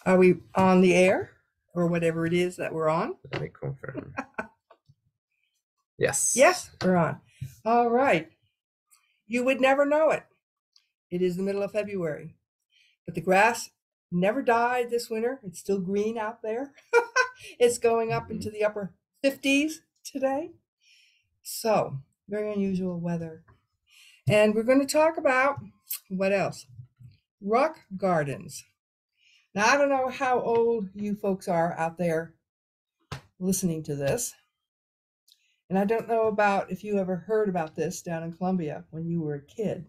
Are we on the air or whatever it is that we're on? Let me confirm. Yes. Yes, we're on. All right. You would never know it. It is the middle of February, but the grass never died this winter. It's still green out there. It's going up into the upper 50s today. So, very unusual weather. And we're going to talk about what else? Rock gardens. Now, I don't know how old you folks are out there listening to this. And I don't know about if you ever heard about this down in Columbia when you were a kid.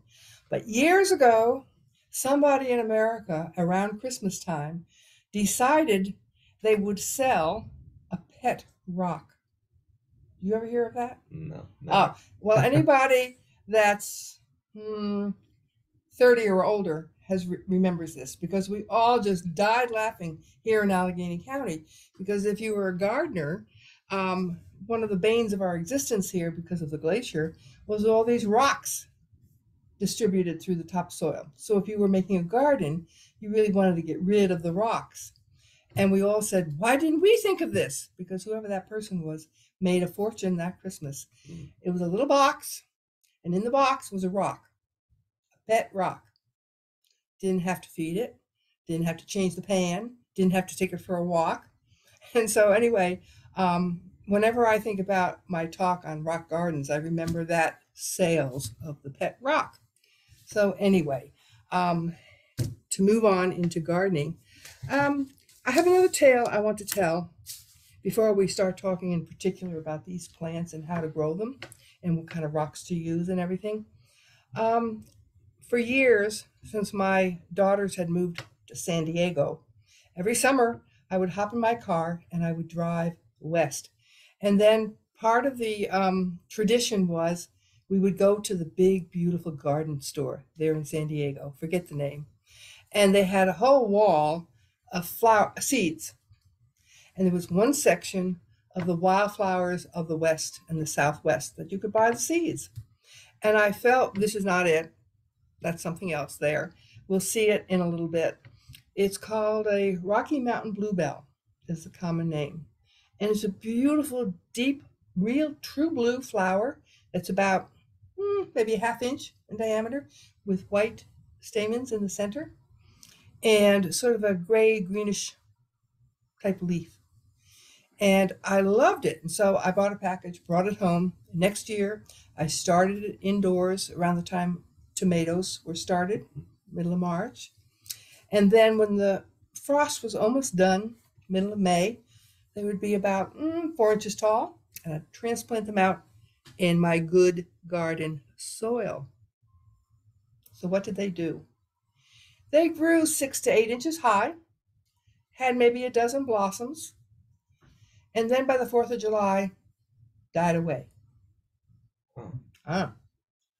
But years ago, somebody in America around Christmas time decided they would sell a pet rock. You ever hear of that? No. Oh, well, anybody that's 30 or older remembers this because we all just died laughing here in Allegheny County. Because if you were a gardener, one of the banes of our existence here because of the glacier was all these rocks distributed through the topsoil. So if you were making a garden, you really wanted to get rid of the rocks. And we all said, why didn't we think of this? Because whoever that person was made a fortune that Christmas. It was a little box, and in the box was a rock, a pet rock. Didn't have to feed it, didn't have to change the pan, didn't have to take it for a walk. And so anyway, whenever I think about my talk on rock gardens, I remember that sales of the pet rock. So anyway, to move on into gardening, I have another tale I want to tell before we start talking in particular about these plants and how to grow them and what kind of rocks to use and everything. For years, since my daughters had moved to San Diego, every summer I would hop in my car and I would drive west. And then part of the tradition was we would go to the big, beautiful garden store there in San Diego, forget the name. And they had a whole wall of flower seeds. And there was one section of the wildflowers of the West and the Southwest that you could buy the seeds. And I felt this is not it. That's something else there. We'll see it in a little bit. It's called a Rocky Mountain bluebell, is the common name. And it's a beautiful, deep, real true blue flower that's about maybe a half inch in diameter with white stamens in the center and sort of a gray greenish type leaf. And I loved it. And so I bought a package, brought it home. Next year, I started it indoors around the time tomatoes were started, middle of March. And then when the frost was almost done, middle of May, they would be about 4 inches tall. And I'd transplant them out in my good garden soil. So what did they do? They grew 6 to 8 inches high, had maybe a dozen blossoms, and then by the 4th of July, died away. Oh.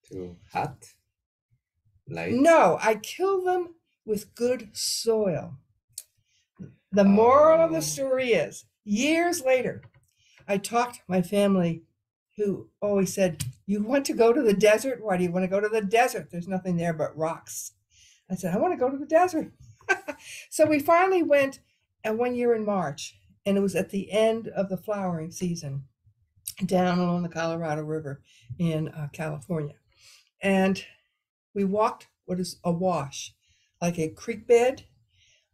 Too hot? Light? No, I killed them with good soil. The moral of the story is, years later, I talked to my family who always said, you want to go to the desert? Why do you want to go to the desert? There's nothing there but rocks. I said, I want to go to the desert. So we finally went one year in March, and it was at the end of the flowering season down along the Colorado River in California. And we walked what is a wash, like a creek bed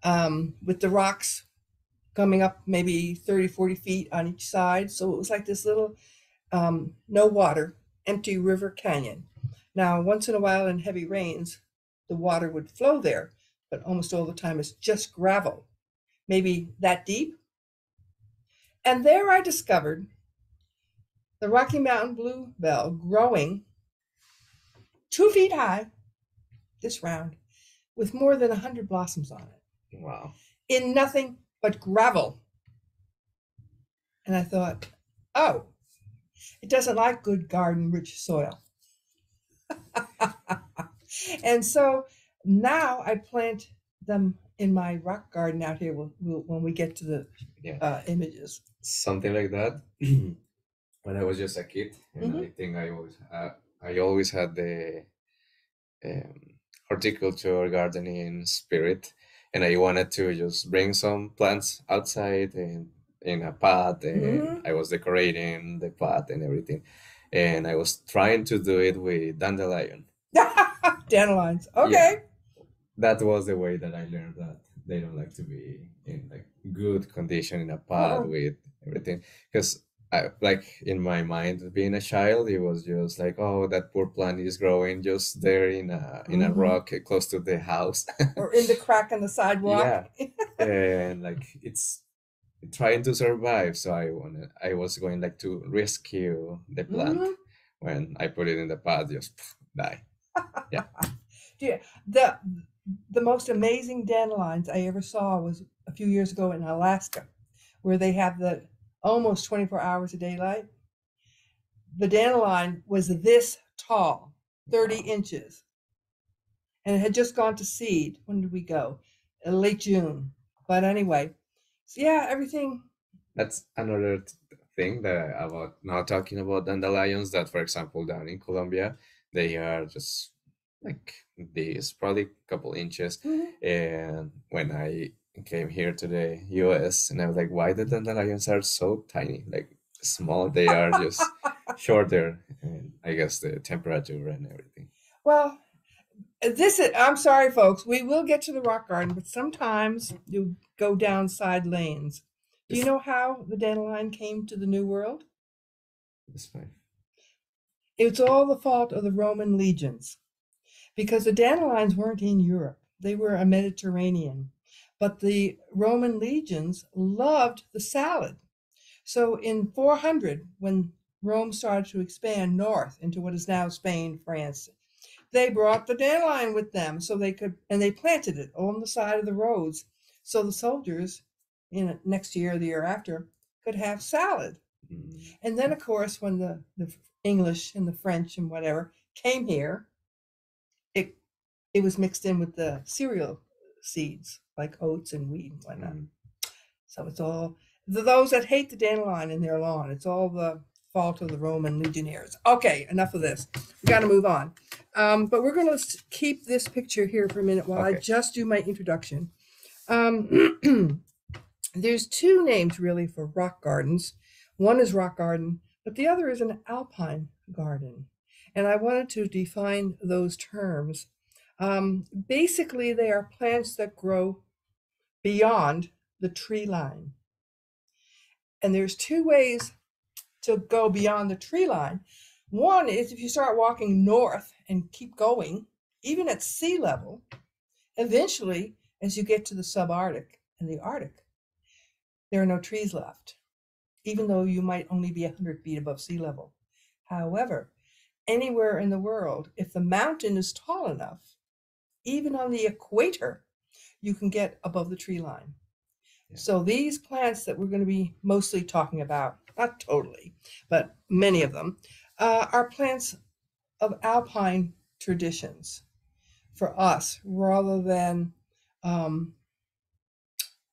with the rocks coming up maybe 30, 40 feet on each side. So it was like this little, no water, empty river canyon. Now, once in a while in heavy rains, the water would flow there, but almost all the time it's just gravel, maybe that deep. And there I discovered the Rocky Mountain bluebell growing 2 feet high, this round, with more than 100 blossoms on it. Wow. In nothing but gravel. And I thought, oh, it doesn't like good garden rich soil. And so now I plant them in my rock garden out here when we get to the images. Something like that. When I was just a kid, and I think I always had the horticulture gardening spirit. and I wanted to just bring some plants outside and in a pot, and Hmm. I was decorating the pot and everything, and I was trying to do it with dandelion. Dandelions. Yeah, Okay. that was the way that I learned that they don't like to be in like good condition in a pot Uh-uh. with everything. Because I like in my mind, being a child, it was just like, oh, that poor plant is growing just there in a Hmm. rock close to the house. Or in the crack in the sidewalk. Yeah, and like it's trying to survive. So I was going like to rescue the plant. Hmm. When I put it in the pot, just die. Yeah. Yeah, the most amazing dandelions I ever saw was a few years ago in Alaska, where they have the almost 24 hours of daylight. The dandelion was this tall, 30 Wow. inches, and it had just gone to seed. When did we go? Late June. But anyway, so yeah, everything. That's another thing that about now talking about dandelions. That, for example, down in Colombia, they are just like this, probably a couple inches. Mhm. And when I came here to the U.S., and I was like, why the dandelions are so tiny, like small? They are just shorter, and I guess the temperature and everything. Well, I'm sorry, folks. We will get to the rock garden, but sometimes you go down side lanes. Do you It's know how the dandelion came to the New World? it's fine. It's all the fault of the Roman legions because the dandelions weren't in Europe. They were a Mediterranean. But the Roman legions loved the salad. So in 400, when Rome started to expand north into what is now Spain, France, they brought the dandelion with them so they could, and they planted it on the side of the roads so the soldiers in next year or the year after could have salad. Mm, And then, of course, when the English and the French and whatever came here, it it was mixed in with the cereal seeds like oats and wheat and whatnot. mm. So it's all those that hate the dandelion in their lawn. It's all the fault of the Roman legionnaires. Okay, enough of this. We got to move on. But we're going to keep this picture here for a minute while I Okay. just do my introduction. Um, there's two names really for rock gardens. One is rock garden, but the other is an alpine garden. And I wanted to define those terms. Basically, they are plants that grow beyond the tree line. And there's two ways to go beyond the tree line. One is if you start walking north and keep going, even at sea level, eventually, as you get to the subarctic and the Arctic, there are no trees left, even though you might only be 100 feet above sea level. However, anywhere in the world, if the mountain is tall enough, even on the equator, you can get above the tree line. Yeah. So these plants that we're going to be mostly talking about, not totally, but many of them, are plants of alpine traditions for us rather than um,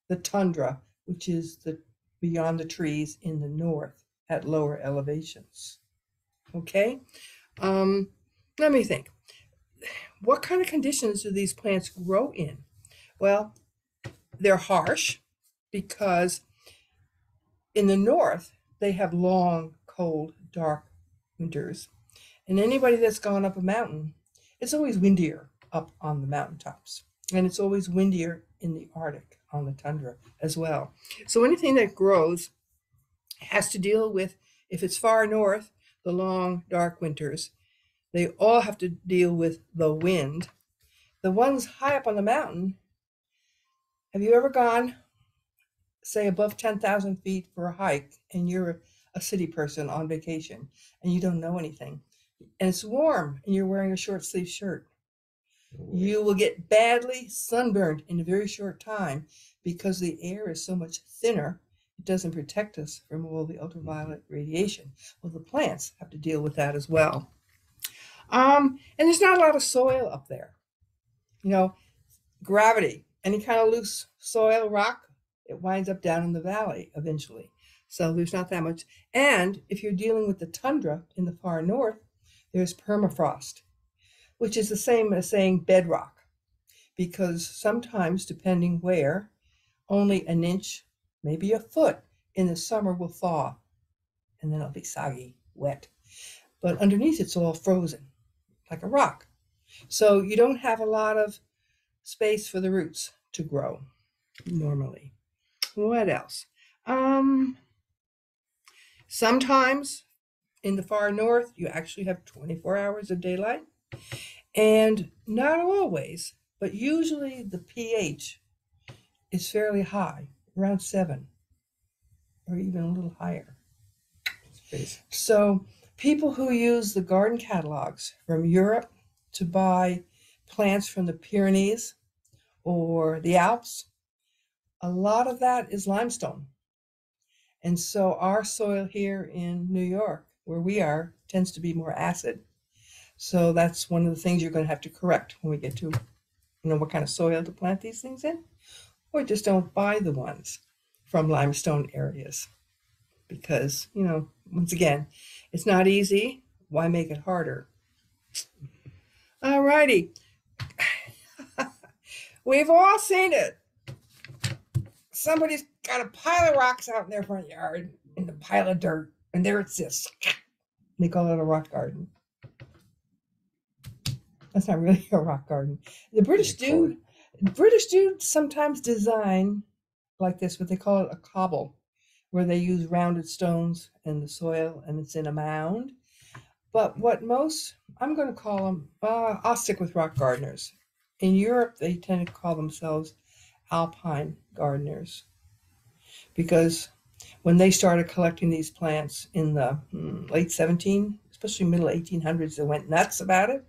the tundra, which is the beyond the trees in the north at lower elevations. Okay, um, let me think. What kind of conditions do these plants grow in? Well, they're harsh because in the north they have long, cold, dark winters. And anybody that's gone up a mountain, it's always windier up on the mountaintops. And it's always windier in the Arctic on the tundra as well. So anything that grows has to deal with, if it's far north, the long, dark winters. They all have to deal with the wind. The ones high up on the mountain, have you ever gone, say, above 10,000 feet for a hike and you're a city person on vacation and you don't know anything? And it's warm and you're wearing a short sleeve shirt. No way. You will get badly sunburned in a very short time because the air is so much thinner. It doesn't protect us from all the Mhm. ultraviolet radiation. Well, the plants have to deal with that as well. And there's not a lot of soil up there. You know, gravity, any kind of loose soil, rock, it winds up down in the valley eventually. So there's not that much. And if you're dealing with the tundra in the far north, there's permafrost, which is the same as saying bedrock, because sometimes, depending where, only an inch, maybe a foot in the summer will thaw, and then it'll be soggy, wet. But underneath it's all frozen, like a rock. So you don't have a lot of space for the roots to grow normally. What else? Um, Sometimes in the far north, you actually have 24 hours of daylight, and not always, but usually the pH is fairly high, around 7 or even a little higher. Space. So people who use the garden catalogs from Europe to buy plants from the Pyrenees or the Alps, a lot of that is limestone. And so our soil here in New York, where we are, tends to be more acid. So that's one of the things you're going to have to correct when we get to, what kind of soil to plant these things in. Or just don't buy the ones from limestone areas. Because, once again, it's not easy. Why make it harder? All righty. We've all seen it. Somebody's got a pile of rocks out in their front yard and a pile of dirt, and there it sits. They call it a rock garden. That's not really a rock garden. The British do sometimes design like this, what they call it a cobble, where they use rounded stones in the soil and it's in a mound. But what most, I'm going to call them, I'll stick with rock gardeners. In Europe, they tend to call themselves alpine gardeners, because when they started collecting these plants in the late 17, especially middle 1800s, they went nuts about it.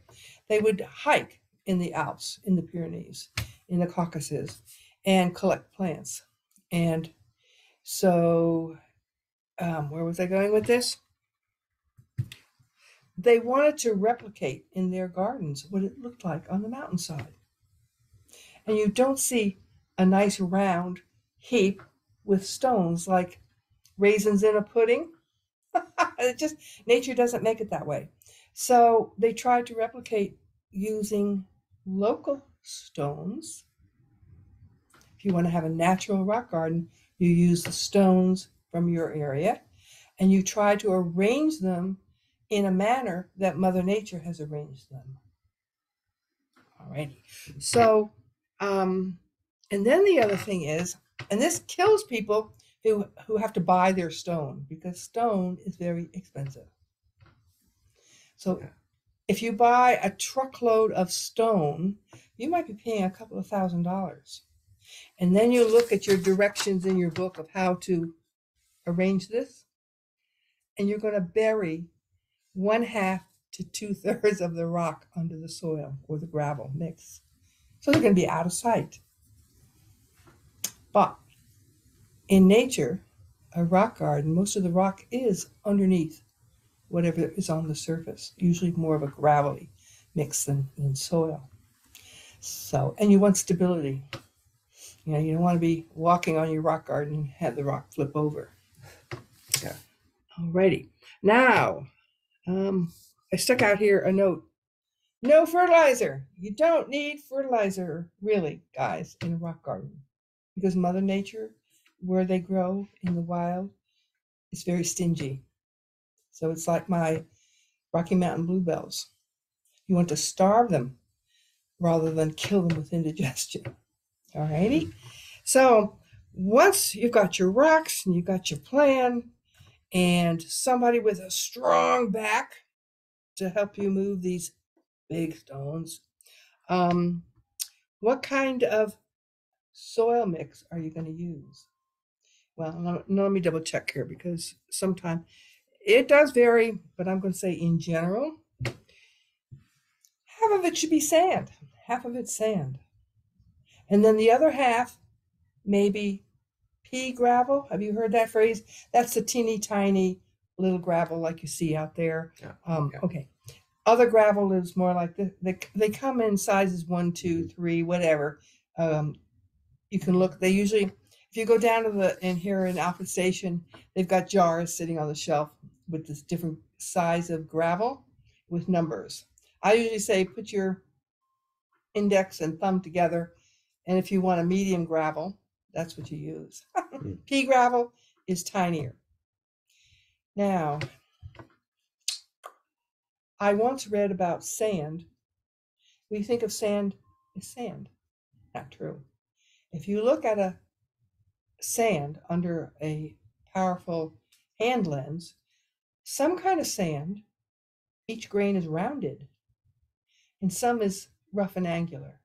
They would hike in the Alps, in the Pyrenees, in the Caucasus, and collect plants. And so, where was I going with this? They wanted to replicate in their gardens what it looked like on the mountainside. And you don't see a nice round heap with stones like raisins in a pudding. Nature doesn't make it that way. So they tried to replicate using local stones. If you want to have a natural rock garden, you use the stones from your area and you try to arrange them in a manner that Mother Nature has arranged them. Alrighty. So, and then the other thing is, and this kills people who have to buy their stone, because stone is very expensive. So if you buy a truckload of stone, you might be paying a couple of $1,000s. And then you look at your directions in your book of how to arrange this, and you're going to bury 1/2 to 2/3 of the rock under the soil or the gravel mix. So they're going to be out of sight. But in nature, a rock garden, most of the rock is underneath whatever is on the surface, usually more of a gravelly mix than in soil. So, and you want stability. You don't want to be walking on your rock garden and have the rock flip over. Yeah. Alrighty. Now, I stuck out here a note. No fertilizer. You don't need fertilizer, really, guys, in a rock garden. Because Mother Nature, where they grow in the wild, is very stingy. So it's like my Rocky Mountain bluebells. You want to starve them rather than kill them with indigestion. Alrighty? So once you've got your rocks and you've got your plan and somebody with a strong back to help you move these big stones, what kind of soil mix are you going to use? Well, let me double check here, because sometimes it does vary, but I'm going to say in general, half of it should be sand. Half of it's sand. And then the other half, maybe pea gravel. Have you heard that phrase? That's the teeny tiny little gravel like you see out there. Yeah. Okay. Other gravel is more like this. They come in sizes 1, 2, 3, whatever. You can look. They usually, if you go down to in here in Alfred Station, they've got jars sitting on the shelf with this different size of gravel with numbers. I usually say put your index and thumb together. And if you want a medium gravel, that's what you use. Mm. Pea gravel is tinier. Now, I once read about sand. We think of sand as sand. Not true. If you look at a sand under a powerful hand lens, some kind of sand, each grain is rounded, and some is rough and angular.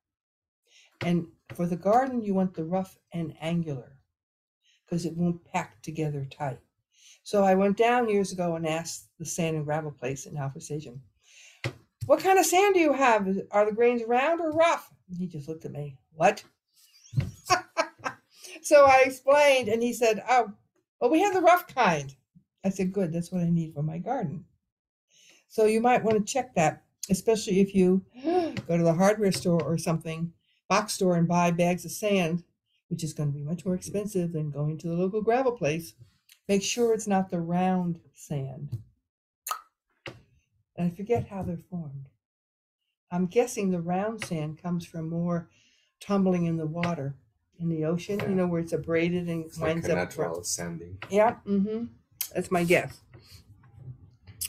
And for the garden, you want the rough and angular because it won't pack together tight. So I went down years ago and asked the sand and gravel place in Alpha Station, what kind of sand do you have? Are the grains round or rough? And he just looked at me, what? So I explained, and he said, oh, well, we have the rough kind. I said, good, that's what I need for my garden. So you might want to check that, especially if you go to the hardware store or something, box store, and buy bags of sand, which is going to be much more expensive than going to the local gravel place. Make sure it's not the round sand. And I forget how they're formed. I'm guessing the round sand comes from more tumbling in the water in the ocean, Yeah. where it's abraded and It's like winds a up. natural sanding. Yeah, that's my guess.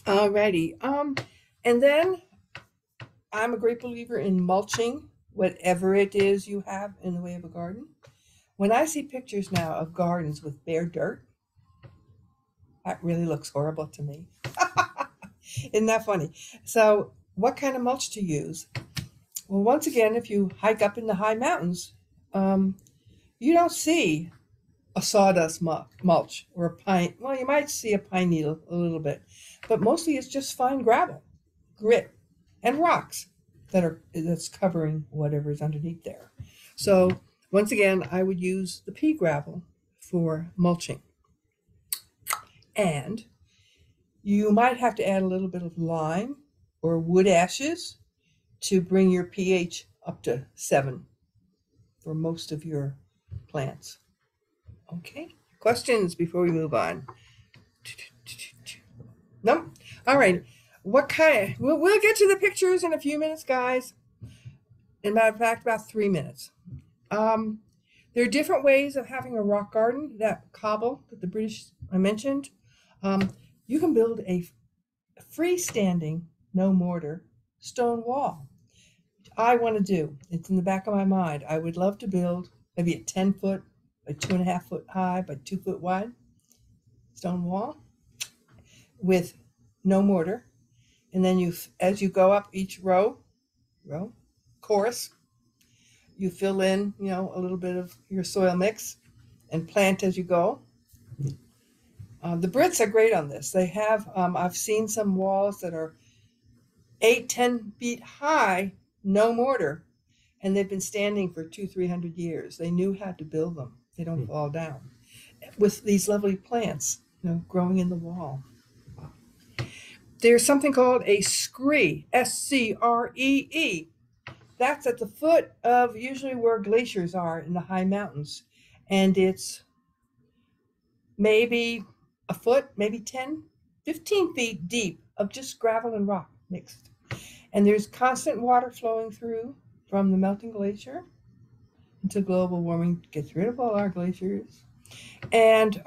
Alrighty. And then I'm a great believer in mulching whatever it is you have in the way of a garden. When I see pictures now of gardens with bare dirt, that really looks horrible to me. Isn't that funny? So, what kind of mulch to use? Well, once again, if you hike up in the high mountains, you don't see a sawdust mulch or a pine. Well, you might see a pine needle a little bit, but mostly it's just fine gravel, grit, and rocks that's covering whatever's underneath there. So once again, I would use the pea gravel for mulching. And you might have to add a little bit of lime or wood ashes to bring your pH up to 7 for most of your plants. Okay, questions before we move on? No? All right. What kind? We'll get to the pictures in a few minutes, guys. In matter of fact, about 3 minutes. There are different ways of having a rock garden. That cobble that the British I mentioned, you can build a freestanding, no mortar, stone wall. I want to do. It's in the back of my mind. I would love to build maybe a 10-foot by 2.5-foot high by 2 foot wide stone wall with no mortar. And then as you go up each course, you fill in, a little bit of your soil mix and plant as you go. The Brits are great on this. They have, I've seen some walls that are 8-10 feet high, no mortar, and they've been standing for 200-300 years. They knew how to build them. They don't fall down. With these lovely plants, growing in the wall. There's something called a scree, S-C-R-E-E. That's at the foot of usually where glaciers are in the high mountains. And it's maybe a foot, maybe 10, 15 feet deep of just gravel and rock mixed. And there's constant water flowing through from the melting glacier until global warming gets rid of all our glaciers. And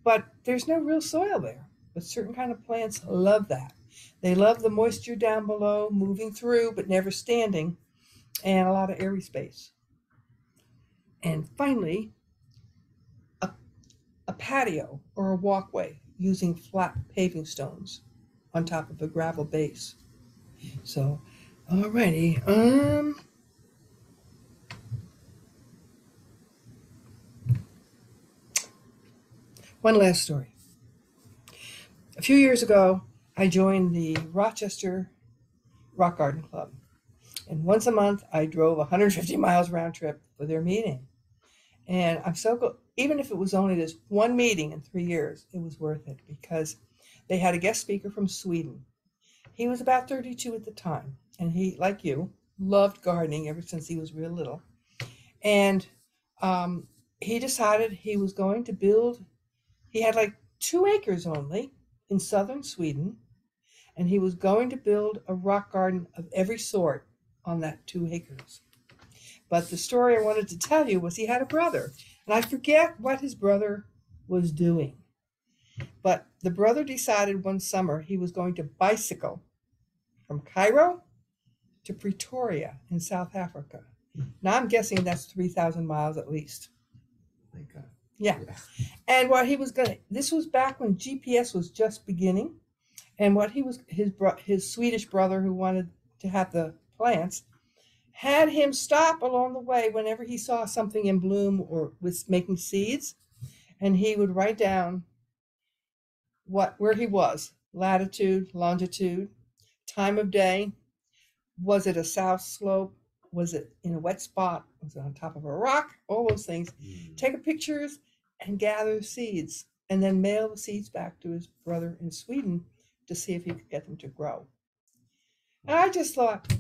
but there's no real soil there. But certain kind of plants love that. They love the moisture down below, moving through, but never standing, and a lot of airy space. And finally, a patio or a walkway using flat paving stones on top of a gravel base. So, alrighty. One last story. A few years ago, I joined the Rochester Rock Garden Club. And once a month, I drove 150 miles round trip for their meeting. And I'm so good. Even if it was only this one meeting in 3 years, it was worth it because they had a guest speaker from Sweden. He was about 32 at the time. And he, like you, loved gardening ever since he was real little. And he decided he was going to build, he had like 2 acres only in southern Sweden, and he was going to build a rock garden of every sort on that 2 acres. But the story I wanted to tell you was he had a brother, and I forget what his brother was doing. But the brother decided one summer he was going to bicycle from Cairo to Pretoria in South Africa. Now I'm guessing that's 3,000 miles at least. My God. Yeah. Yeah. And what he was going to, this was back when GPS was just beginning. And what he was, his Swedish brother who wanted to have the plants, had him stop along the way whenever he saw something in bloom or was making seeds. And he would write down where he was, latitude, longitude, time of day. Was it a south slope? Was it in a wet spot? Was it on top of a rock? All those things. Take pictures and gather seeds, and then mail the seeds back to his brother in Sweden to see if he could get them to grow. And I just thought,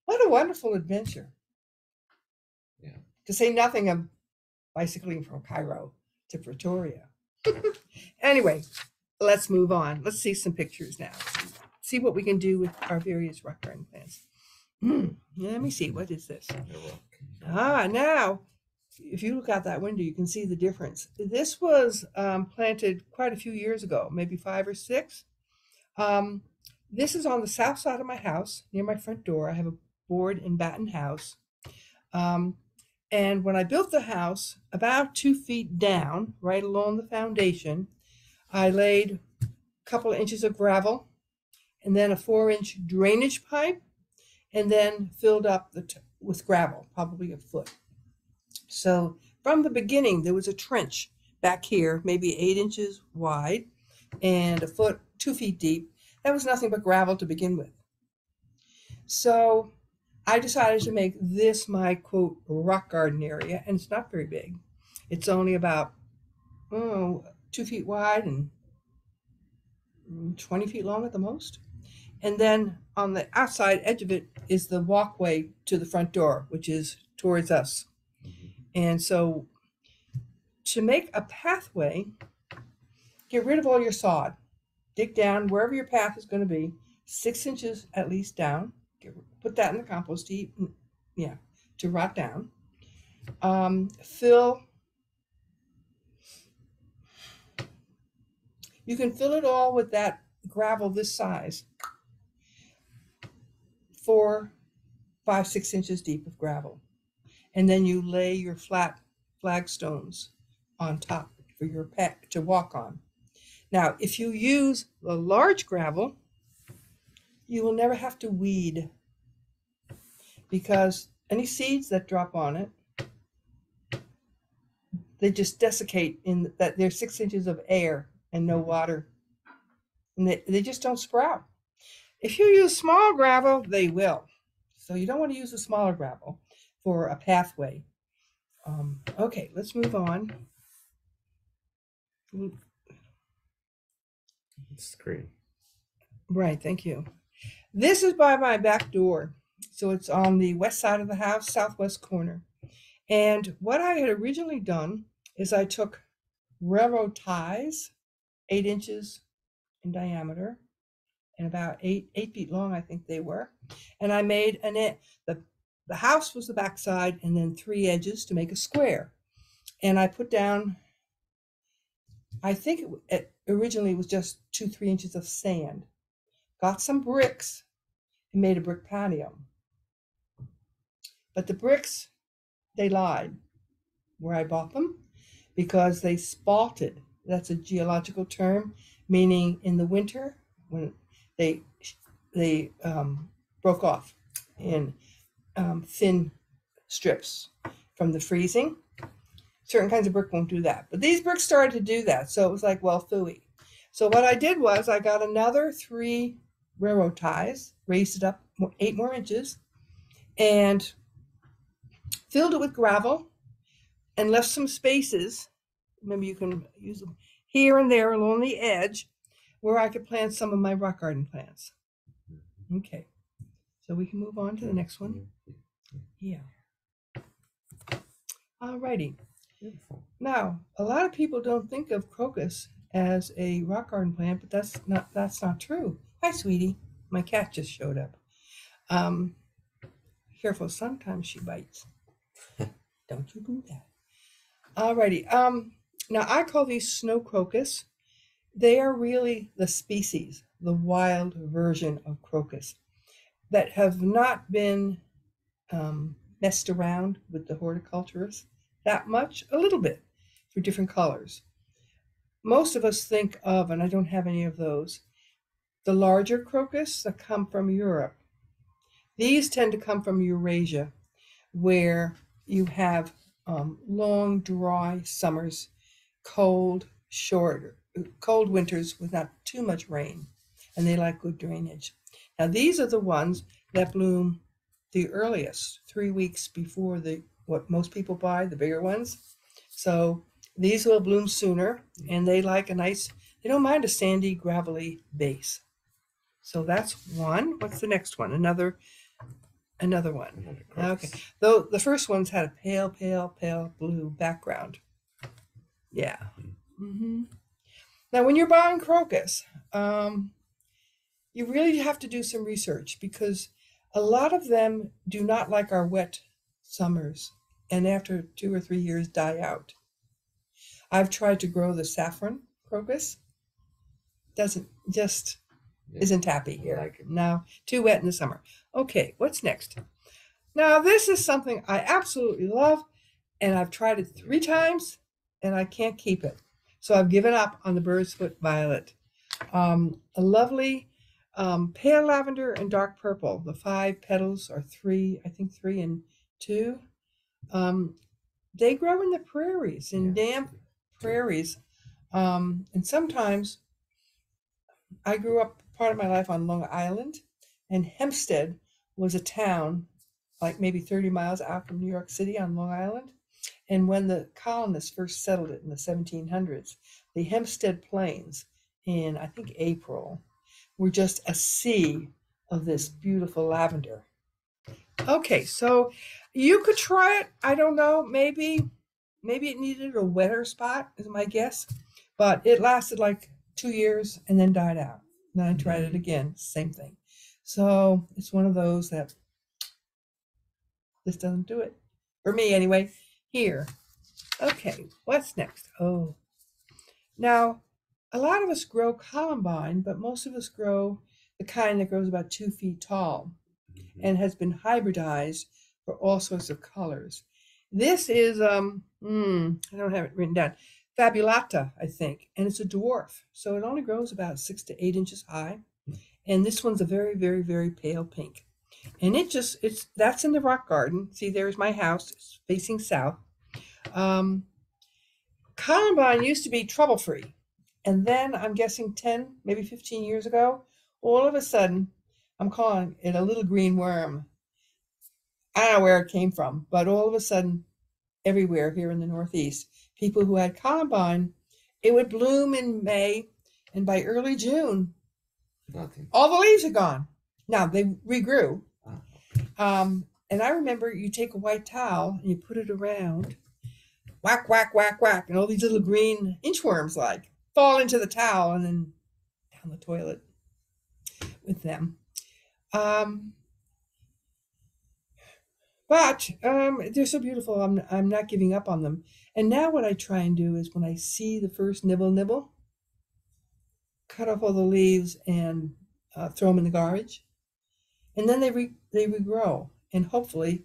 what a wonderful adventure. Yeah. To say nothing of bicycling from Cairo to Pretoria. Anyway, let's move on. Let's see some pictures now. See what we can do with our various rock garden plants. Let me see. What is this? Now, if you look out that window, you can see the difference. This was planted quite a few years ago, maybe 5 or 6. This is on the south side of my house, near my front door. I have a board and batten house. And when I built the house, about 2 feet down, right along the foundation, I laid a couple of inches of gravel and then a 4-inch drainage pipe, and then filled up with gravel, probably a foot. So from the beginning, there was a trench back here, maybe 8 inches wide and a foot, 2 feet deep. That was nothing but gravel to begin with. So I decided to make this my, quote, rock garden area, and it's not very big. It's only about 2 feet wide and 20 feet long at the most. And then on the outside edge of it is the walkway to the front door, which is towards us. And so to make a pathway, get rid of all your sod. Dig down wherever your path is going to be, 6 inches at least down. Put that in the compost heap, to rot down. You can fill it all with that gravel this size, 4, 5, 6 inches deep of gravel. And then you lay your flat flagstones on top for your pet to walk on. Now, if you use the large gravel, you will never have to weed, because any seeds that drop on it, they just desiccate in that there's 6 inches of air and no water. And they just don't sprout. If you use small gravel, they will. So you don't want to use the smaller gravel for a pathway. Okay, let's move on. It's great. Right, thank you. This is by my back door. So it's on the west side of the house, southwest corner. And what I had originally done is I took railroad ties, 8 inches in diameter and about 8 feet long, I think they were. And I made the house was the back side and then 3 edges to make a square. And I put down, I think it originally was just 2-3 inches of sand. Got some bricks and made a brick patio. But the bricks, they lied where I bought them, because they spalted. That's a geological term, meaning in the winter when they broke off in thin strips from the freezing. Certain kinds of brick won't do that, but these bricks started to do that. So it was like, well, phooey. So what I did was I got another 3 railroad ties, raised it up 8 more inches, and filled it with gravel and left some spaces. Maybe you can use them here and there along the edge where I could plant some of my rock garden plants. Okay, so we can move on to the next one. Yeah. All righty. Beautiful. Now, a lot of people don't think of crocus as a rock garden plant, but that's not true. Hi, sweetie. My cat just showed up. Careful, sometimes she bites. Don't you do that. Alrighty. Now I call these snow crocus. They are really the species, the wild version of crocus that have not been messed around with the horticulturists that much, a little bit for different colors. Most of us think of, and I don't have any of those, the larger crocus that come from Europe. These tend to come from Eurasia, where you have long, dry summers, cold, short, cold winters with not too much rain, and they like good drainage. Now, these are the ones that bloom the earliest, 3 weeks before what most people buy, the bigger ones. So these will bloom sooner, and they like they don't mind a sandy, gravelly base. So that's one. What's the next one? Another one. Okay. Though the first one's had a pale, pale, pale blue background. Yeah. Mm-hmm. Now, when you're buying crocus, you really have to do some research because a lot of them do not like our wet summers, and after 2 or 3 years die out. I've tried to grow the saffron crocus. Isn't happy here. Like it. No, too wet in the summer. Okay, what's next? Now, this is something I absolutely love, and I've tried it 3 times, and I can't keep it. So I've given up on the bird's foot violet. A lovely pale lavender and dark purple. The 5 petals are 3, I think 3 and 2. They grow in the prairies, in damp prairies. And sometimes I grew up part of my life on Long Island, and Hempstead was a town like maybe 30 miles out from New York City on Long Island. And when the colonists first settled it in the 1700s, the Hempstead Plains in, I think, April, were just a sea of this beautiful lavender. Okay, so you could try it. I don't know, maybe it needed a wetter spot, is my guess. But it lasted like 2 years and then died out. Then I tried it again, same thing. So it's one of those that this doesn't do it. For me, anyway. Here. Okay, what's next? Oh. Now, a lot of us grow columbine, but most of us grow the kind that grows about 2 feet tall and has been hybridized for all sorts of colors. This is, I don't have it written down, Fabulata, I think, and it's a dwarf. So it only grows about 6 to 8 inches high. And this one's a very, very, very pale pink. And that's in the rock garden. See, there's my house. It's facing south. Columbine used to be trouble-free. And then I'm guessing 10, maybe 15 years ago, all of a sudden, I'm calling it a little green worm. I don't know where it came from, but all of a sudden, everywhere here in the Northeast, people who had columbine, it would bloom in May, and by early June, nothing. All the leaves are gone. Now, they regrew. Oh. And I remember you take a white towel and you put it around, whack, whack, whack, whack, and all these little green inchworms fall into the towel and then down the toilet with them. But they're so beautiful. I'm not giving up on them. And now what I try and do is when I see the first nibble, cut off all the leaves and throw them in the garbage. And then they regrow. And hopefully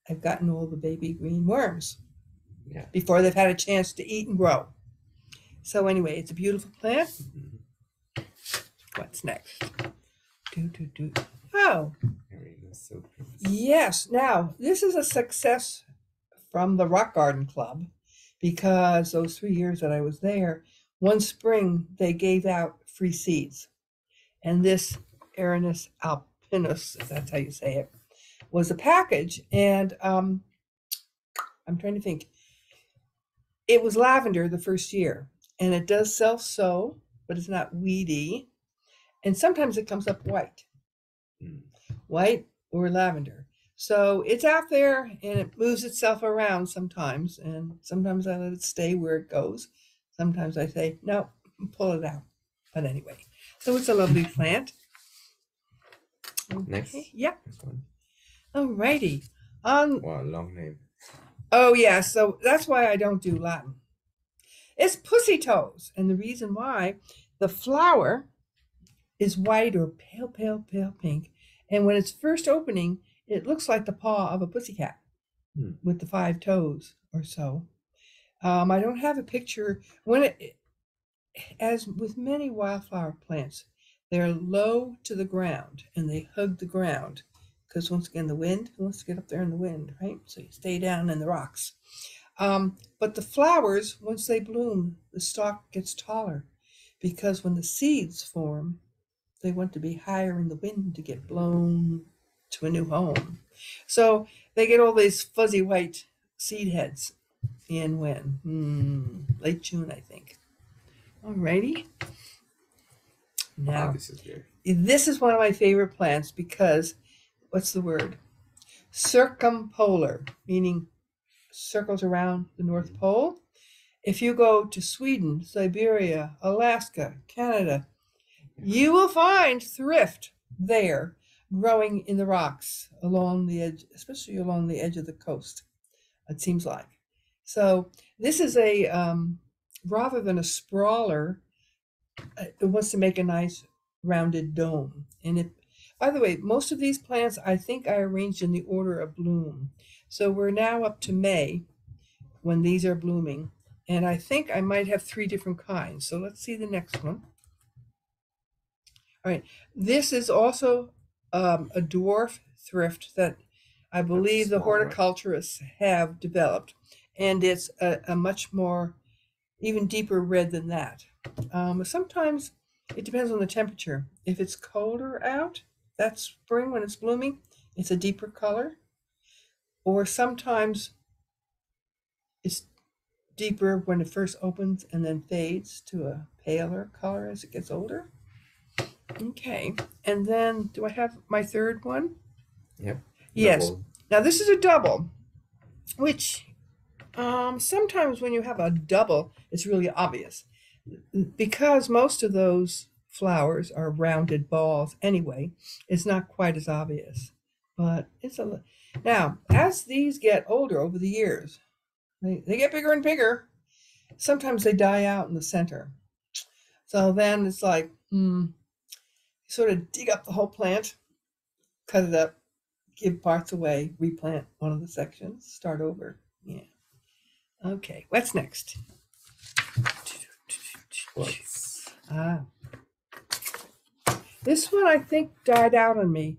I've gotten all the baby green worms before they've had a chance to eat and grow. So anyway, it's a beautiful plant. Mm-hmm. What's next? Oh. So yes. Now, this is a success from the Rock Garden Club because those 3 years that I was there, one spring they gave out free seeds. And this Erinus alpinus, if that's how you say it, was a package. And I'm trying to think. It was lavender the first year. And it does self-sow, but it's not weedy. And sometimes it comes up white. White or lavender. So it's out there and it moves itself around sometimes. And sometimes I let it stay where it goes. Sometimes I say, no, pull it out. But anyway, so it's a lovely plant. Next. Yeah. Next one. Alrighty. Um, Wow, long name. oh yeah, so that's why I don't do Latin. It's pussy toes, and the reason why, the flower is white or pale, pale, pale pink, and when it's first opening, it looks like the paw of a pussycat Hmm. with the 5 toes or so. I don't have a picture when it, as with many wildflower plants, they're low to the ground and they hug the ground because once again the wind wants to get up there in the wind, right? So you stay down in the rocks. But the flowers, once they bloom, the stalk gets taller because when the seeds form, they want to be higher in the wind to get blown to a new home. So they get all these fuzzy white seed heads in when? Late June, I think. Alrighty. Wow, Now, this is weird. this is one of my favorite plants because what's the word? Circumpolar, meaning circles around the North Mm. Pole. If you go to Sweden, Siberia, Alaska, Canada, you will find thrift there growing in the rocks along the edge, especially along the edge of the coast, it seems like. So this is a, rather than a sprawler, it wants to make a nice rounded dome. And it, by the way, most of these plants I think I arranged in the order of bloom. So we're now up to May when these are blooming. And I think I might have 3 different kinds. So let's see the next one. All right. This is also a dwarf thrift that I That's believe the small, right? horticulturists have developed. And it's a much more, even deeper red than that. Sometimes it depends on the temperature. If it's colder out, that's spring when it's blooming, it's a deeper color. Or sometimes it's deeper when it first opens and then fades to a paler color as it gets older. Okay. And then do I have my third one? Yep. Yes. Double. Now this is a double, which sometimes when you have a double, it's really obvious because most of those flowers are rounded balls anyway. It's not quite as obvious, but it's a. Now as these get older over the years, they get bigger and bigger. Sometimes they die out in the center. So then it's like, sort of dig up the whole plant, cut it up, give parts away, replant one of the sections, start over. Yeah. Okay. What's next? What's Ah, this one I think died out on me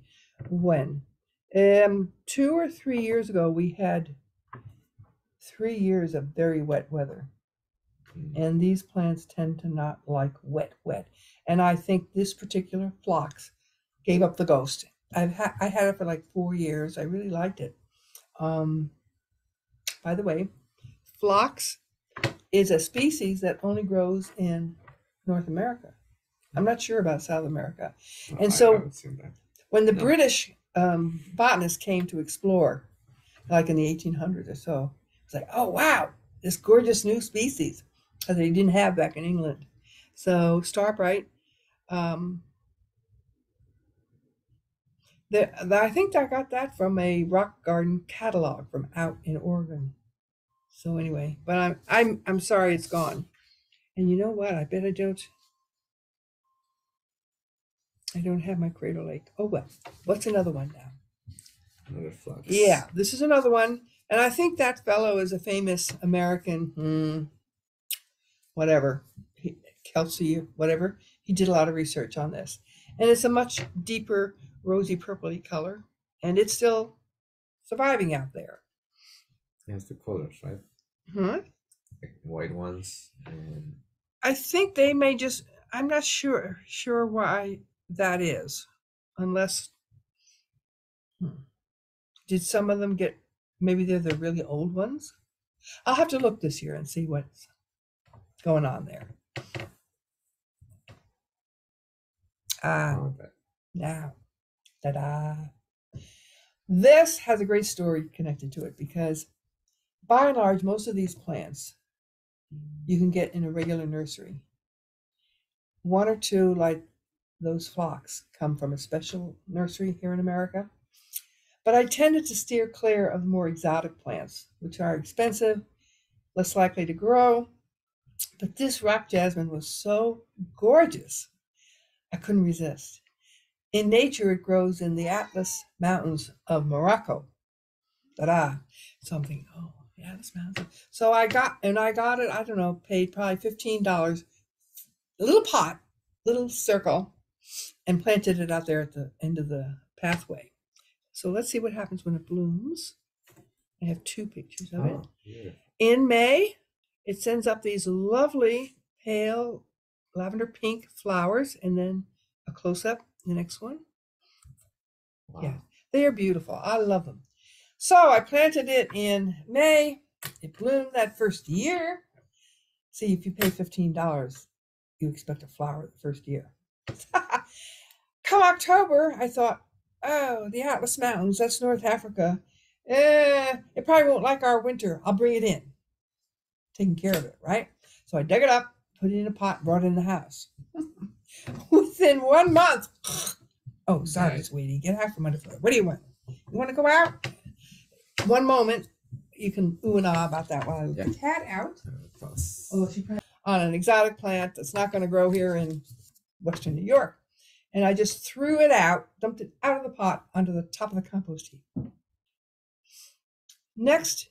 when 2 or 3 years ago we had 3 years of very wet weather, and these plants tend to not like wet. And I think this particular phlox gave up the ghost. I had it for like 4 years. I really liked it. Um, by the way, phlox is a species that only grows in North America. I'm not sure about South America. Oh, And I so haven't seen that. when the No. British botanists came to explore, like in the 1800s or so, it's like, oh wow, this gorgeous new species that they didn't have back in England. So Starbright, um, I think I got that from a rock garden catalog from out in Oregon. So anyway, but I'm sorry it's gone. And you know what? I bet I don't have my cradle lake. Oh well. What's another one now? Another flux. Yeah, this is another one. And I think that fellow is a famous American, whatever, Kelsey, whatever. He did a lot of research on this. And it's a much deeper, rosy purpley color. And it's still surviving out there. It has the colors, right? Huh? Like white ones and I think they may just, I'm not sure why that is. Unless, hmm, did some of them get, maybe they're the really old ones? I'll have to look this year and see what's going on there. Ah, oh, that. now, ta-da. This has a great story connected to it because by and large, most of these plants you can get in a regular nursery. One or two, like those phlox, come from a special nursery here in America. But I tended to steer clear of more exotic plants, which are expensive, less likely to grow. But this rock jasmine was so gorgeous, I couldn't resist. In nature, it grows in the Atlas Mountains of Morocco. Ta-da! So I'm thinking, oh, the Atlas Mountains. So I got it. I don't know, paid probably $15, a little pot, little circle, and planted it out there at the end of the pathway. So let's see what happens when it blooms. I have two pictures of it. Oh, beautiful. In May, it sends up these lovely pale lavender pink flowers, and then a close up, the next one. Wow. Yeah, they are beautiful. I love them. So I planted it in May. It bloomed that first year. See, if you pay $15, you expect a flower the first year. Come October, I thought, oh, the Atlas Mountains, that's North Africa. It probably won't like our winter. I'll bring it in. Taking care of it, right? So I dug it up, put it in a pot, brought it in the house. Within 1 month, oh, sorry, Nice. sweetie, get out from underfoot. What do you want? You want to go out? One moment, you can ooh and ah about that while I let the cat out. Plus. Oh, she probably on an exotic plant that's not going to grow here in Western New York. And I just threw it out, dumped it out of the pot onto the top of the compost heap. Next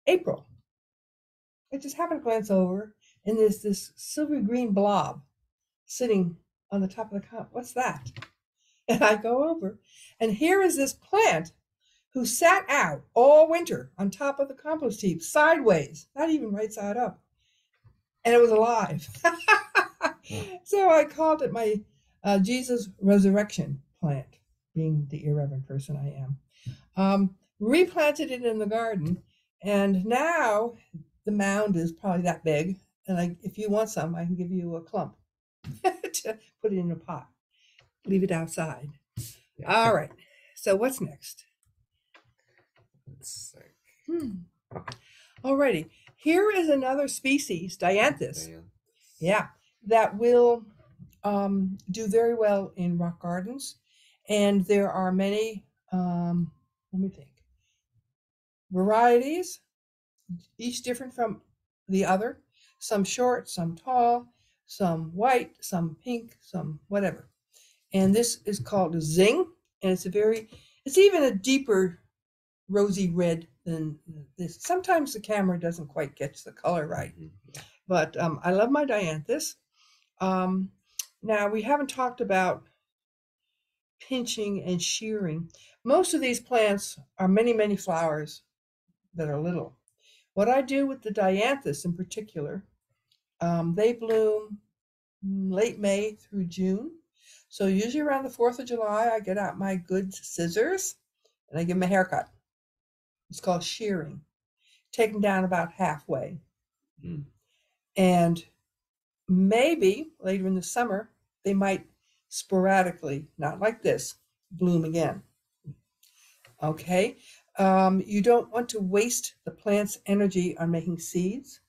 April, I just happened to glance over, and there's this silvery green blob sitting on the top of the compost. What's that? And I go over, and here is this plant who sat out all winter on top of the compost heap, sideways, not even right side up. And it was alive. So I called it my Jesus resurrection plant, being the irreverent person I am. Replanted it in the garden, and now the mound is probably that big. And if you want some, I can give you a clump to put it in a pot. Leave it outside. Yeah. All right. So what's next? It's like Alrighty. Here is another species, Dianthus. Diane. Yeah, that will do very well in rock gardens. And there are many, let me think, varieties, each different from the other. Some short, some tall, some white, some pink, some whatever. And this is called a zing. And it's even a deeper rosy red than this. Sometimes the camera doesn't quite catch the color right. Mhm. But I love my Dianthus. Now, we haven't talked about pinching and shearing. Most of these plants are many, many flowers that are little. What I do with the Dianthus in particular, they bloom late May through June. So usually around the 4th of July, I get out my good scissors and I give them a haircut. It's called shearing. Take them down about halfway. Mm. And maybe later in the summer, they might sporadically, not like this, bloom again. Okay. You don't want to waste the plant's energy on making seeds.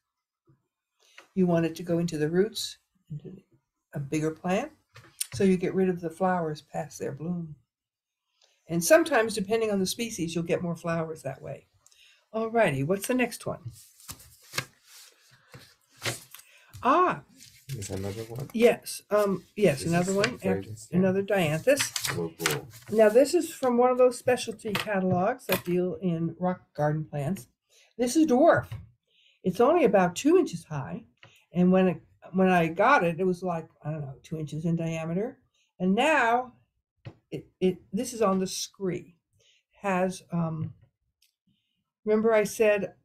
You want it to go into the roots, into a bigger plant, so you get rid of the flowers past their bloom. And sometimes, depending on the species, you'll get more flowers that way. Alrighty, what's the next one? Is another one? Yes, yes, This another is one, some fragrance, yeah. another Dianthus. Cool. Now, this is from one of those specialty catalogs that deal in rock garden plants. This is dwarf. It's only about 2 inches high, and when I got it, it was like, I don't know, 2 inches in diameter. And now, this is on the scree. Has remember I said,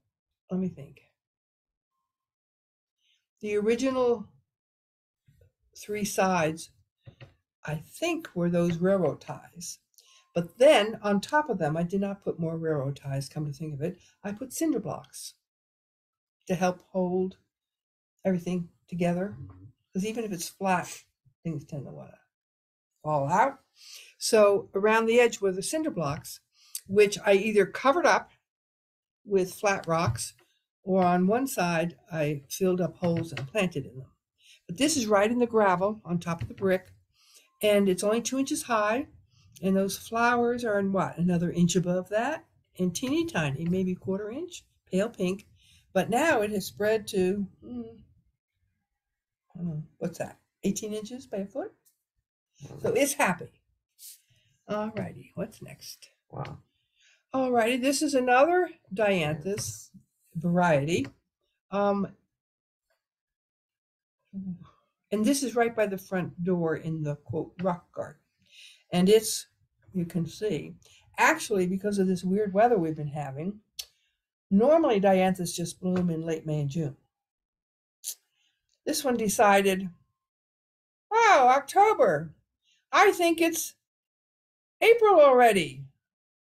let me think. The original 3 sides, I think, were those railroad ties. But then on top of them, I did not put more railroad ties, come to think of it. I put cinder blocks to help hold everything together. Because even if it's flat, things tend to want to fall out. So around the edge were the cinder blocks, which I either covered up with flat rocks, or on one side, I filled up holes and planted in them. But this is right in the gravel on top of the brick, and it's only 2 inches high. And those flowers are in what? Another inch above that? And teeny tiny, maybe quarter inch, pale pink. But now it has spread to, I don't know, what's that? 18 inches by a foot? So Wow. it's happy. All righty, what's next? Wow. All righty, this is another dianthus Yes. variety. Um, and this is right by the front door in the quote rock garden. And it's, you can see, actually, because of this weird weather we've been having, normally dianthus just bloom in late May and June. This one decided, oh, October. I think it's April already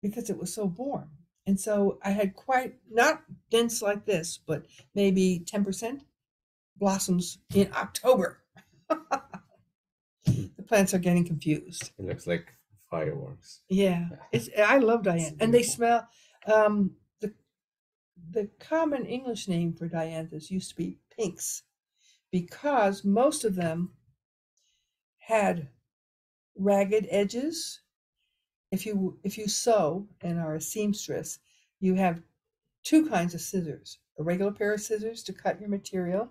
because it was so warm. And so I had quite, not dense like this, but maybe 10% blossoms in October. Hmm. The plants are getting confused. It looks like fireworks. Yeah, it's I love It's dianthus, and they beautiful. smell. Um, the the common English name for dianthus used to be pinks because most of them had ragged edges. If you sew and are a seamstress, you have two kinds of scissors: a regular pair of scissors to cut your material,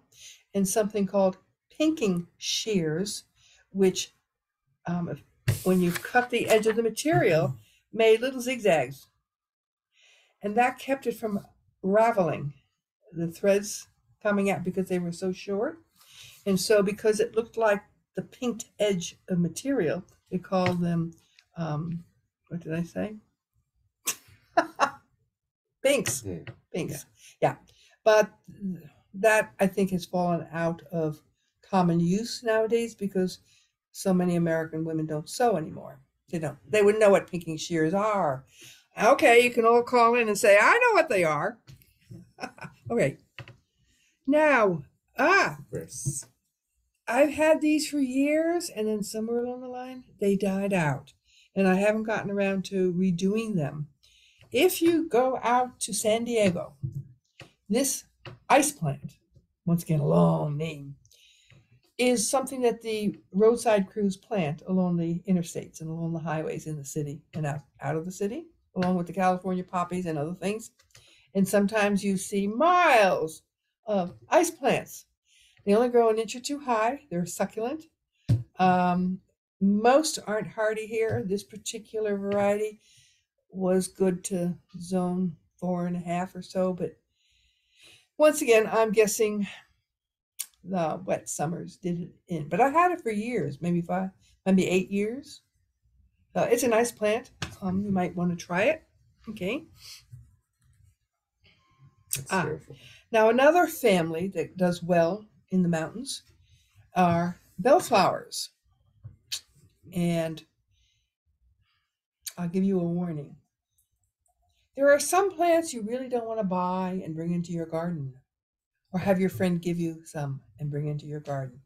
and something called pinking shears, which when you cut the edge of the material, made little zigzags, and that kept it from raveling, the threads coming out because they were so short. And so, because it looked like the pinked edge of material, they called them, what did I say? Pinks. Yeah. Yeah. Pinks. Yeah. But that I think has fallen out of common use nowadays because so many American women don't sew anymore. They don't. They wouldn't know what pinking shears are. Okay, you can all call in and say, I know what they are. Okay. Now, Verse. I've had these for years, and then somewhere along the line, they died out. And I haven't gotten around to redoing them. If you go out to San Diego, this ice plant, once again, a long name, is something that the roadside crews plant along the interstates and along the highways in the city and out of the city, along with the California poppies and other things. And sometimes you see miles of ice plants. They only grow an inch or two high. They're succulent. Um, most aren't hardy here. This particular variety was good to zone 4.5 or so, but once again, I'm guessing the wet summers did it in. But I had it for years, maybe 5, maybe 8 years. It's a nice plant. You might want to try it. Okay. It's Ah, beautiful. now another family that does well in the mountains are bellflowers. And I'll give you a warning. There are some plants you really don't want to buy and bring into your garden, or have your friend give you some and bring into your garden.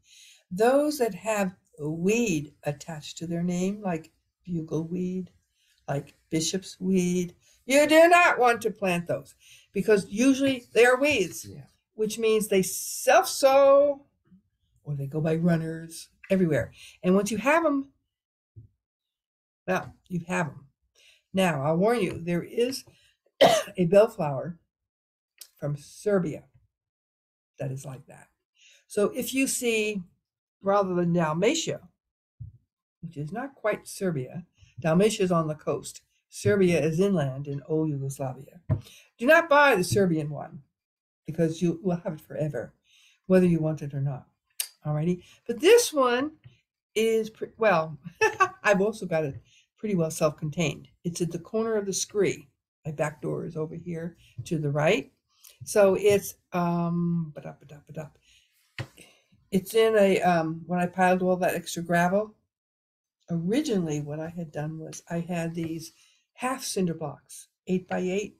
Those that have a weed attached to their name, like bugleweed, like bishop's weed, you do not want to plant those because usually they are weeds, Yeah. which means they self sow or they go by runners everywhere. And once you have them, well, you have them. Now, I'll warn you, there is a bellflower from Serbia that is like that. So if you see, rather than Dalmatia, which is not quite Serbia, Dalmatia is on the coast. Serbia is inland in old Yugoslavia. Do not buy the Serbian one because you will have it forever, whether you want it or not. Alrighty, but this one is well. I've also got it pretty well self-contained. It's at the corner of the scree. My back door is over here to the right, so it's it's in a when I piled all that extra gravel. Originally, what I had done was I had these half cinder blocks, 8 by 8,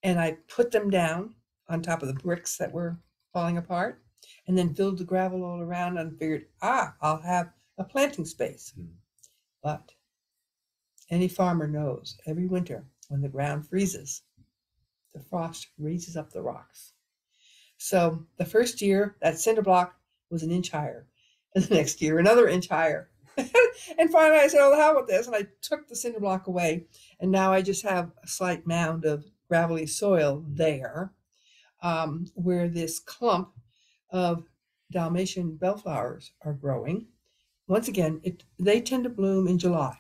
and I put them down on top of the bricks that were falling apart, and then filled the gravel all around and figured, I'll have a planting space. Mm. But any farmer knows every winter when the ground freezes, the frost raises up the rocks. So the first year, that cinder block was an inch higher, and the next year, another inch higher. And finally I said, oh, the hell with this. And I took the cinder block away. And now I just have a slight mound of gravelly soil there, where this clump of Dalmatian bellflowers are growing. Once again, they tend to bloom in July.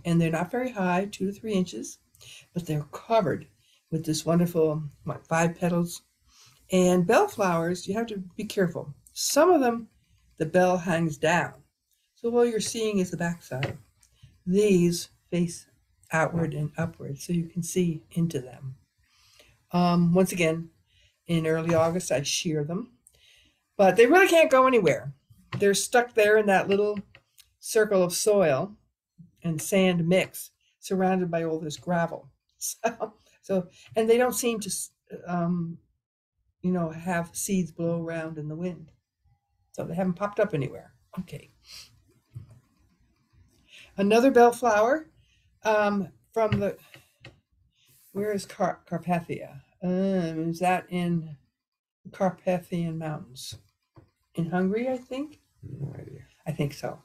And they're not very high, 2 to 3 inches, but they're covered with this wonderful 5 petals. And bellflowers, you have to be careful. Some of them, the bell hangs down. So all you're seeing is the backside. These face outward and upward, so you can see into them. Once again, in early August, I shear them, but they really can't go anywhere. They're stuck there in that little circle of soil and sand mix, surrounded by all this gravel. And they don't seem to, have seeds blow around in the wind. So they haven't popped up anywhere. Okay. Another bellflower from the, where is Carpathia? Is that in the Carpathian Mountains? In Hungary, I think? No idea. I think so.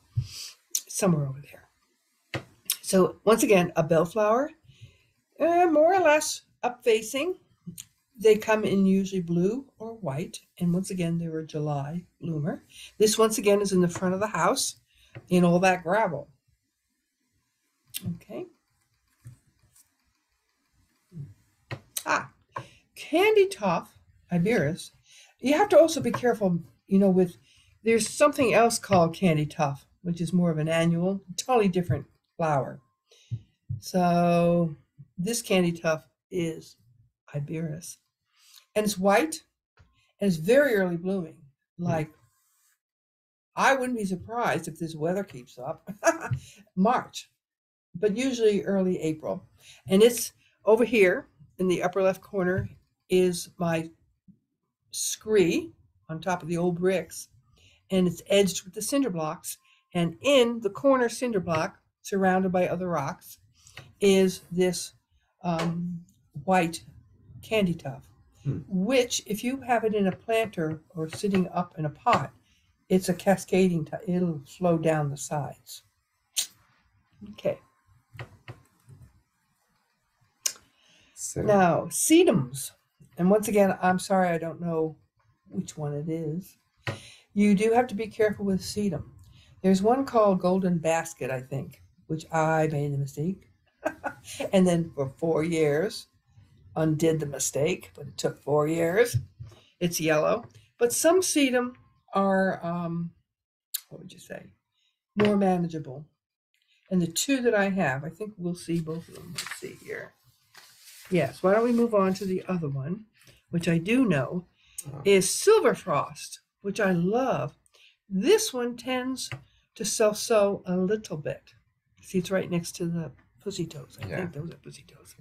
Somewhere over there. So once again, a bellflower, more or less up facing. They come in usually blue or white. And once again, they're a July bloomer. This once again is in the front of the house in all that gravel. Okay. Candy Tuft Iberis. You have to also be careful, there's something else called Candy Tuft, which is more of an annual, totally different flower. So this Candy Tuft is Iberis. And it's white and it's very early blooming. Like, I wouldn't be surprised if this weather keeps up. March, but usually early April. And it's over here in the upper left corner is my scree on top of the old bricks, and it's edged with the cinder blocks. And in the corner cinder block, surrounded by other rocks, is this white Candy Tuft, which, if you have it in a planter or sitting up in a pot, it's a cascading, it'll flow down the sides. Okay. So Now, sedums. And once again, I'm sorry, I don't know which one it is. You do have to be careful with sedum. There's one called Golden Basket, I think, which I made a mistake. And then for 4 years, undid the mistake, but it took 4 years. It's yellow. But some sedum are, what would you say, more manageable. And the two that I have, I think we'll see both of them. Let's see here. Yes, why don't we move on to the other one, which I do know is Silver Frost, which I love. This one tends to self-sow a little bit. See, it's right next to the pussy toes. I think those are pussy toes.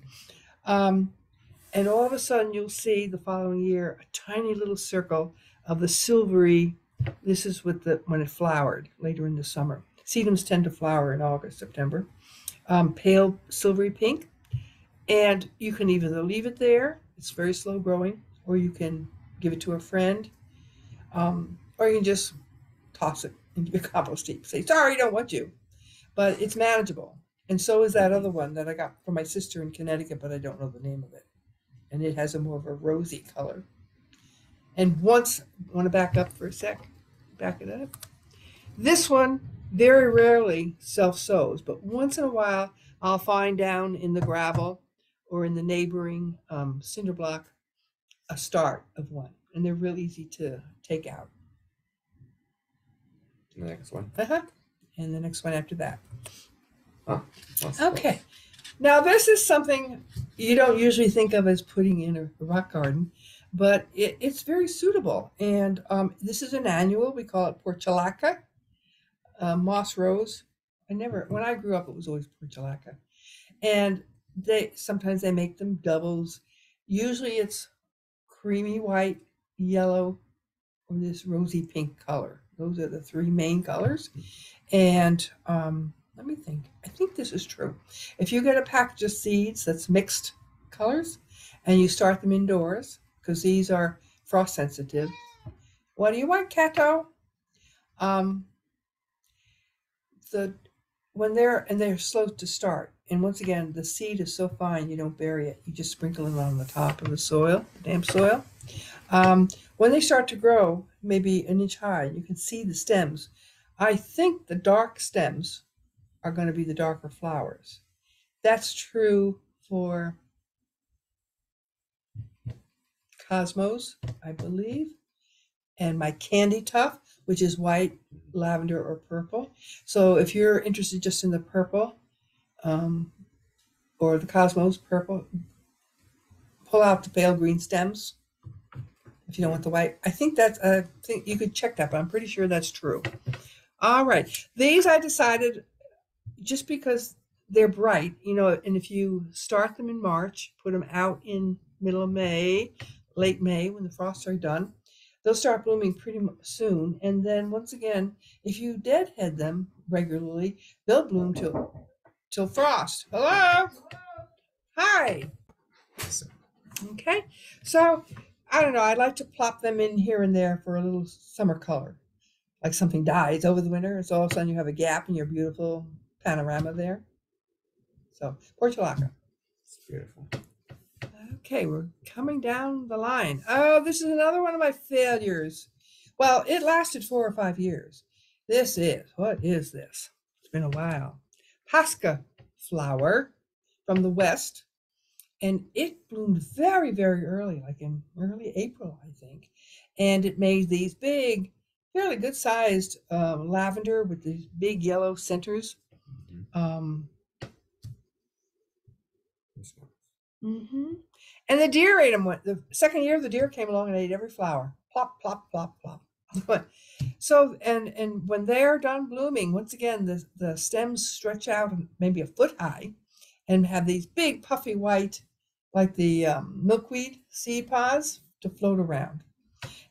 And all of a sudden, you'll see the following year a tiny little circle of the silvery. This is when it flowered later in the summer. Sedums tend to flower in August, September. Pale silvery pink. And you can either leave it there, it's very slow growing, or you can give it to a friend, or you can just toss it into your compost heap. Say, sorry, don't want you. But it's manageable. And so is that other one that I got from my sister in Connecticut, but I don't know the name of it. And it has a more of a rosy color. And once, I want to back up for a sec, back it up. This one very rarely self-sows, but once in a while, I'll find down in the gravel or in the neighboring cinder block a start of one. And they're real easy to take out. the next one. And the next one after that. Oh, okay. Now, this is something you don't usually think of as putting in a rock garden, but it's very suitable. And this is an annual. We call it portulaca, moss rose. When I grew up, it was always portulaca. And sometimes they make them doubles. Usually it's creamy white, yellow, or this rosy pink color. Those are the three main colors. And let me think. I think this is true. If you get a package of seeds that's mixed colors and you start them indoors, because these are frost sensitive. What do you want, Cato? the they're slow to start. And once again, the seed is so fine you don't bury it. You just sprinkle it on the top of the soil, the damp soil. When they start to grow, maybe an inch high, you can see the stems. I think the dark stems are going to be the darker flowers. That's true for cosmos, I believe, and my candy tuft, which is white, lavender, or purple. So if you're interested just in the purple, or the cosmos purple, pull out the pale green stems. If you don't want the white, I think you could check that, but I'm pretty sure that's true. All right, these I decided just because they're bright, and if you start them in March, put them out in middle of May, late May, when the frosts are done, they'll start blooming pretty soon. And then once again, if you deadhead them regularly, they'll bloom till frost. Hello? Hi. So, Okay. So I don't know. I'd like to plop them in here and there for a little summer color. Like something dies over the winter, so all of a sudden you have a gap in your beautiful panorama there. So portulaca. it's beautiful. Okay, we're coming down the line. Oh, this is another one of my failures. Well, it lasted 4 or 5 years. What is this? It's been a while. Pasca flower from the west, and it bloomed very, very early, like in early April, I think. And it made these big, fairly good sized lavender with these big yellow centers. Mm-hmm. Um, This one. hmm And the deer ate them. The second year, the deer came along and ate every flower. Plop, plop, plop, plop. So, and when they're done blooming, once again, the stems stretch out maybe a foot high and have these big puffy white, like the milkweed seed pods to float around.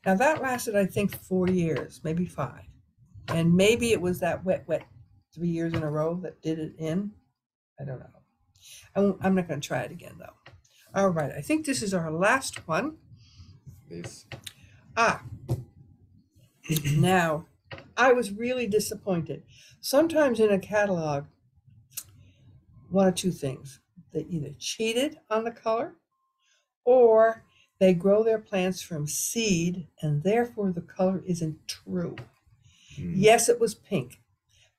Now that lasted, I think, 4 years, maybe 5. And maybe it was that wet 3 years in a row that did it in. I don't know. I'm not going to try it again, though. All right, I think this is our last one. This. Ah, now, I was really disappointed. Sometimes in a catalog, one of two things. They either cheated on the color or they grow their plants from seed and therefore the color isn't true. Mm. Yes, it was pink,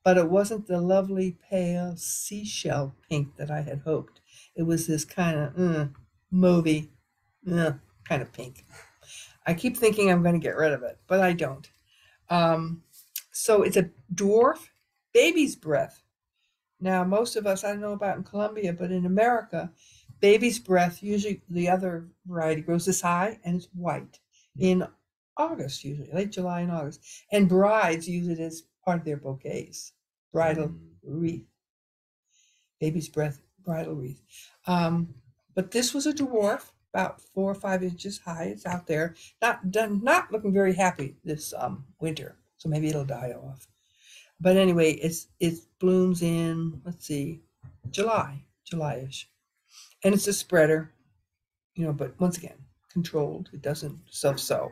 but it wasn't the lovely pale seashell pink that I had hoped. It was this kind of mauvey kind of pink. I keep thinking I'm going to get rid of it, but I don't. So it's a dwarf baby's breath. Now, most of us, I don't know about in Colombia, but in America, baby's breath, usually the other variety grows this high and it's white in August, usually, late July and August. And brides use it as part of their bouquets, bridal wreath, baby's breath, bridal wreath. But this was a dwarf, about 4 or 5 inches high. It's out there, not looking very happy this winter. So maybe it'll die off. But anyway, it blooms in, let's see, July-ish. And it's a spreader, but once again, controlled. It doesn't self-sow.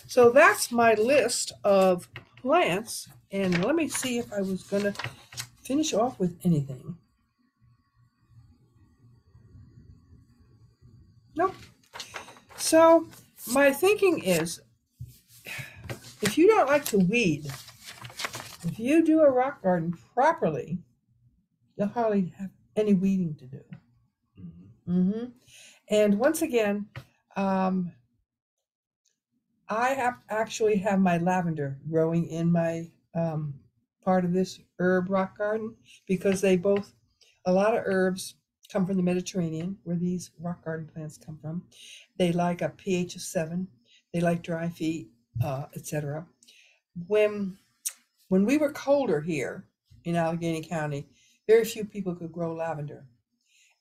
So that's my list of plants. And let me see if I was going to finish off with anything. Nope. So my thinking is, if you don't like to weed, if you do a rock garden properly, you'll hardly have any weeding to do. Mm-hmm. And once again, I actually have my lavender growing in my part of this herb rock garden because a lot of herbs come from the Mediterranean, where these rock garden plants come from. They like a pH of 7. They like dry feet, etc. When we were colder here in Allegany County, very few people could grow lavender,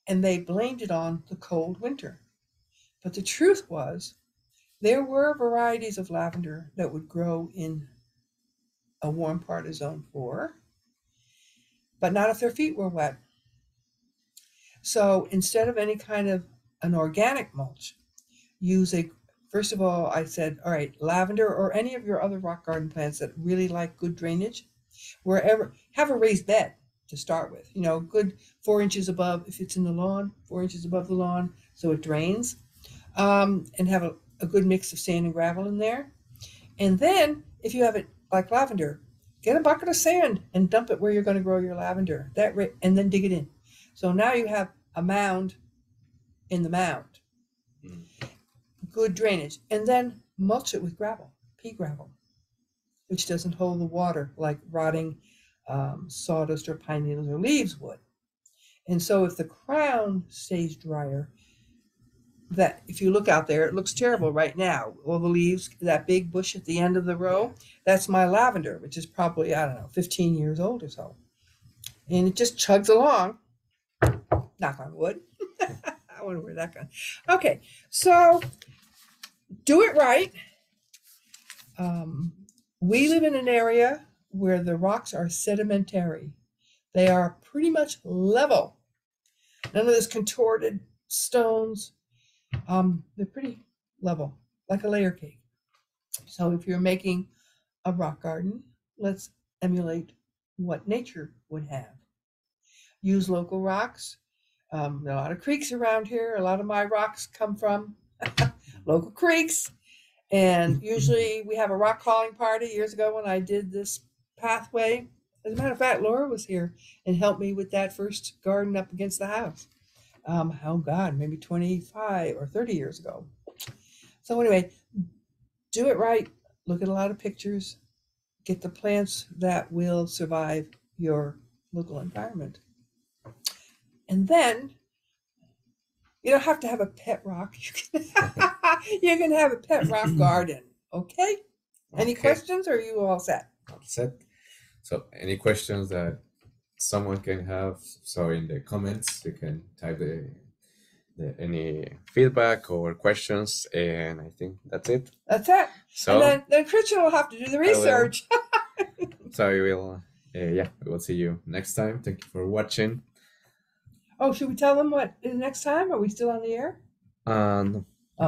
and they blamed it on the cold winter. But the truth was, there were varieties of lavender that would grow in a warm part of zone 4, but not if their feet were wet. So instead of any kind of an organic mulch, first of all, I said, all right, lavender or any of your other rock garden plants that really like good drainage, Wherever, have a raised bed to start with, good 4 inches above, if it's in the lawn, 4 inches above the lawn, so it drains, and have a good mix of sand and gravel in there. And then, if you have it like lavender, get a bucket of sand and dump it where you're going to grow your lavender. And then dig it in. So now you have a mound in the mound. Mm. Good drainage. And then mulch it with gravel, pea gravel, which doesn't hold the water like rotting sawdust or pine needles or leaves would. And so if the crown stays drier, that if you look out there, it looks terrible right now. All the leaves, that big bush at the end of the row, that's my lavender, which is probably, I don't know, 15 years old or so. And it just chugs along. Knock on wood. I wonder where that goes. Okay, so do it right. We live in an area where the rocks are sedimentary. They are pretty much level. None of this contorted stones. They're pretty level, like a layer cake. So if you're making a rock garden, let's emulate what nature would have. Use local rocks. There are a lot of creeks around here. A lot of my rocks come from local creeks. And usually we have a rock calling party. Years ago when I did this pathway, as a matter of fact, Laura was here and helped me with that first garden up against the house. Oh God, maybe 25 or 30 years ago. So anyway, do it right. Look at a lot of pictures. Get the plants that will survive your local environment. And then you don't have to have a pet rock. You can have a pet rock garden. Okay? Any questions, or are you all set? All set. So any questions that someone can have, so in the comments you can type any feedback or questions, and I think that's it. That's it. So and then Christian will have to do the research. So we will we will see you next time. Thank you for watching. Oh, should we tell them what is next time? Are we still on the air?